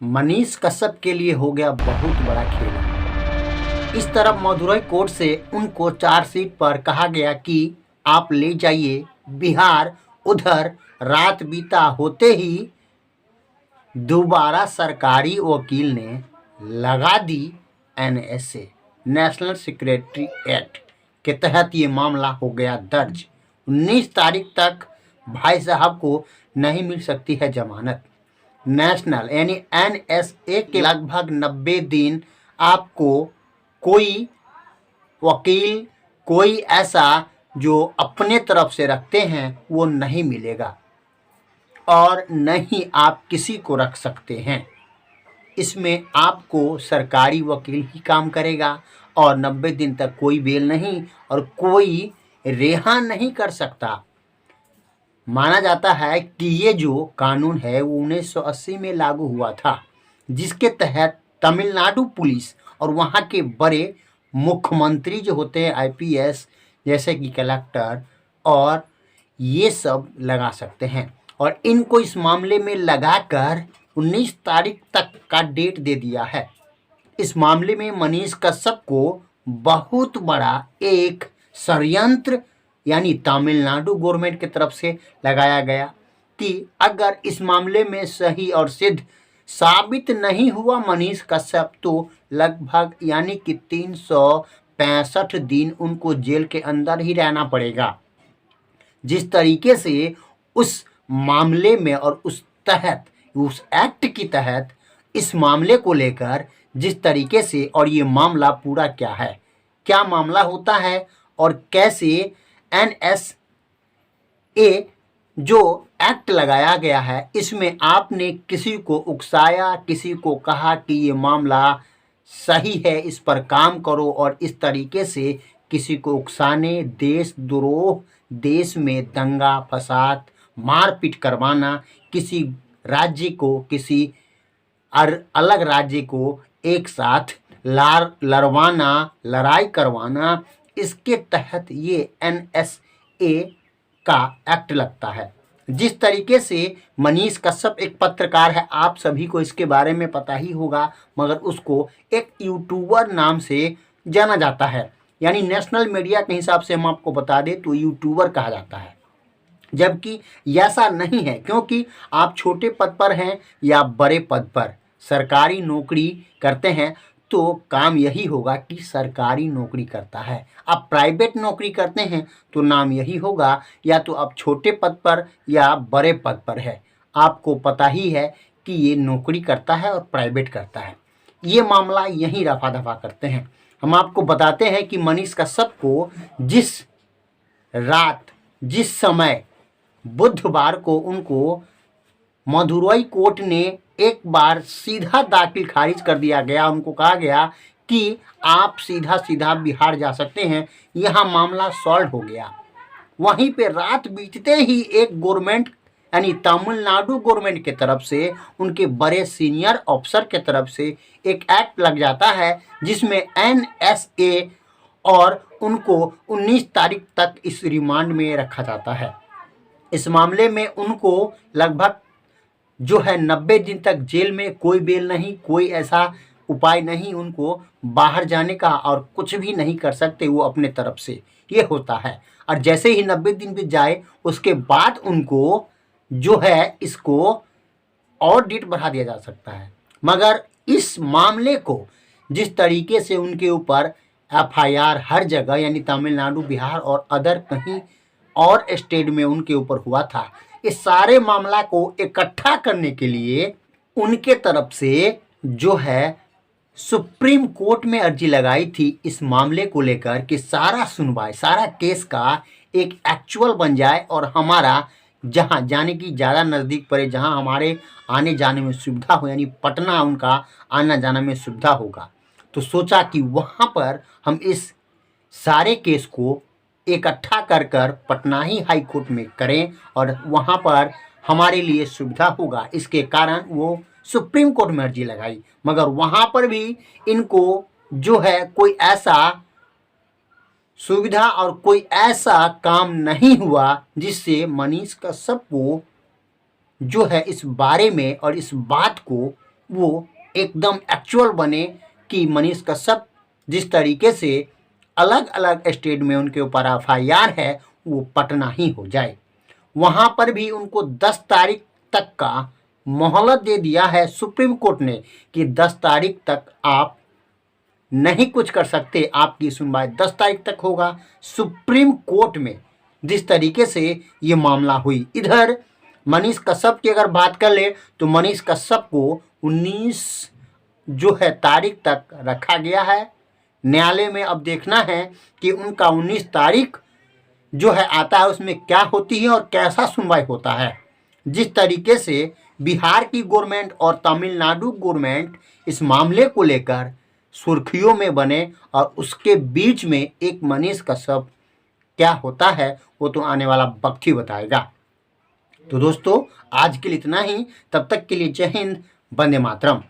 मनीष कश्यप के लिए हो गया बहुत बड़ा खेल। इस तरफ मदुरई कोर्ट से उनको चार्जशीट पर कहा गया कि आप ले जाइए बिहार। उधर रात बीता होते ही दोबारा सरकारी वकील ने लगा दी एनएसए नेशनल सिक्योरिटी एक्ट के तहत ये मामला हो गया दर्ज। 19 तारीख तक भाई साहब को नहीं मिल सकती है जमानत। नेशनल यानी एनएसए के लगभग 90 दिन आपको कोई वकील, कोई ऐसा जो अपने तरफ से रखते हैं वो नहीं मिलेगा और नहीं आप किसी को रख सकते हैं। इसमें आपको सरकारी वकील ही काम करेगा और 90 दिन तक कोई बेल नहीं और कोई रिहा नहीं कर सकता। माना जाता है कि ये जो कानून है वो 1980 में लागू हुआ था, जिसके तहत तमिलनाडु पुलिस और वहाँ के बड़े मुख्यमंत्री जो होते हैं आईपीएस जैसे कि कलेक्टर और ये सब लगा सकते हैं और इनको इस मामले में लगाकर 19 तारीख तक का डेट दे दिया है। इस मामले में मनीष कश्यप को बहुत बड़ा एक षड्यंत्र यानी तमिलनाडु गवर्नमेंट की तरफ से लगाया गया कि अगर इस मामले में सही और सिद्ध साबित नहीं हुआ मनीष कश्यप तो लगभग यानी कि 365 दिन उनको जेल के अंदर ही रहना पड़ेगा। जिस तरीके से उस मामले में और उस एक्ट की तहत इस मामले को लेकर जिस तरीके से और ये मामला पूरा क्या मामला होता है और कैसे एनएसए जो एक्ट लगाया गया है इसमें आपने किसी को उकसाया, किसी को कहा कि ये मामला सही है, इस पर काम करो और इस तरीके से किसी को उकसाने, देशद्रोह, देश में दंगा फसाद, मारपीट करवाना, किसी राज्य को किसी अलग राज्य को एक साथ लड़वाना, लड़ाई करवाना, इसके तहत ये एनएसए का एक्ट लगता है। जिस तरीके से मनीष कश्यप एक पत्रकार है, आप सभी को इसके बारे में पता ही होगा, मगर उसको एक यूट्यूबर नाम से जाना जाता है। यानी नेशनल मीडिया के हिसाब से हम आपको बता दें तो यूट्यूबर कहा जाता है, जबकि ऐसा नहीं है, क्योंकि आप छोटे पद पर हैं या बड़े पद पर सरकारी नौकरी करते हैं तो काम यही होगा कि सरकारी नौकरी करता है। आप प्राइवेट नौकरी करते हैं तो नाम यही होगा या तो आप छोटे पद पर या बड़े पद पर है। आपको पता ही है कि ये नौकरी करता है और प्राइवेट करता है। ये मामला यहीं रफा दफा करते हैं। हम आपको बताते हैं कि मनीष कश्यप को जिस रात जिस समय बुधवार को उनको मदुरई कोर्ट ने एक बार सीधा दाखिल खारिज कर दिया गया। उनको कहा गया कि आप सीधा सीधा बिहार जा सकते हैं, यहाँ मामला सॉल्व हो गया। वहीं पे रात बीतते ही एक गवर्नमेंट यानी तमिलनाडु गवर्नमेंट के तरफ से उनके बड़े सीनियर अफसर के तरफ से एक एक्ट लग जाता है जिसमें एनएसए और उनको 19 तारीख तक इस रिमांड में रखा जाता है। इस मामले में उनको लगभग जो है 90 दिन तक जेल में, कोई बेल नहीं, कोई ऐसा उपाय नहीं उनको बाहर जाने का और कुछ भी नहीं कर सकते वो अपने तरफ से, ये होता है। और जैसे ही 90 दिन बीत जाए उसके बाद उनको जो है इसको और डेट बढ़ा दिया जा सकता है। मगर इस मामले को जिस तरीके से उनके ऊपर एफआईआर हर जगह यानी तमिलनाडु, बिहार और अदर कहीं और स्टेट में उनके ऊपर हुआ था, इस सारे मामला को इकट्ठा करने के लिए उनके तरफ से जो है सुप्रीम कोर्ट में अर्जी लगाई थी इस मामले को लेकर कि सारा सुनवाई, सारा केस का एक एक्चुअल बन जाए और हमारा जहां जाने की ज़्यादा नज़दीक पड़े, जहां हमारे आने जाने में सुविधा हो, यानी पटना उनका आना जाना में सुविधा होगा। तो सोचा कि वहां पर हम इस सारे केस को इकट्ठा कर कर पटना ही हाई कोर्ट में करें और वहां पर हमारे लिए सुविधा होगा। इसके कारण वो सुप्रीम कोर्ट में अर्जी लगाई, मगर वहां पर भी इनको जो है कोई ऐसा सुविधा और कोई ऐसा काम नहीं हुआ जिससे मनीष कश्यप को जो है इस बारे में और इस बात को वो एकदम एक्चुअल बने कि मनीष कश्यप जिस तरीके से अलग अलग स्टेट में उनके ऊपर एफआईआर है वो पटना ही हो जाए। वहाँ पर भी उनको 10 तारीख तक का मोहलत दे दिया है सुप्रीम कोर्ट ने कि 10 तारीख तक आप नहीं कुछ कर सकते, आपकी सुनवाई 10 तारीख तक होगा सुप्रीम कोर्ट में। जिस तरीके से ये मामला हुई, इधर मनीष कश्यप की अगर बात कर ले तो मनीष कश्यप को 19 जो है तारीख तक रखा गया है न्यायालय में। अब देखना है कि उनका 19 तारीख जो है आता है उसमें क्या होती है और कैसा सुनवाई होता है। जिस तरीके से बिहार की गवर्नमेंट और तमिलनाडु गवर्नमेंट इस मामले को लेकर सुर्खियों में बने और उसके बीच में एक मनीष कश्यप क्या होता है वो तो आने वाला वक्त ही बताएगा। तो दोस्तों आज के लिए इतना ही, तब तक के लिए जय हिंद, वंदे मातरम।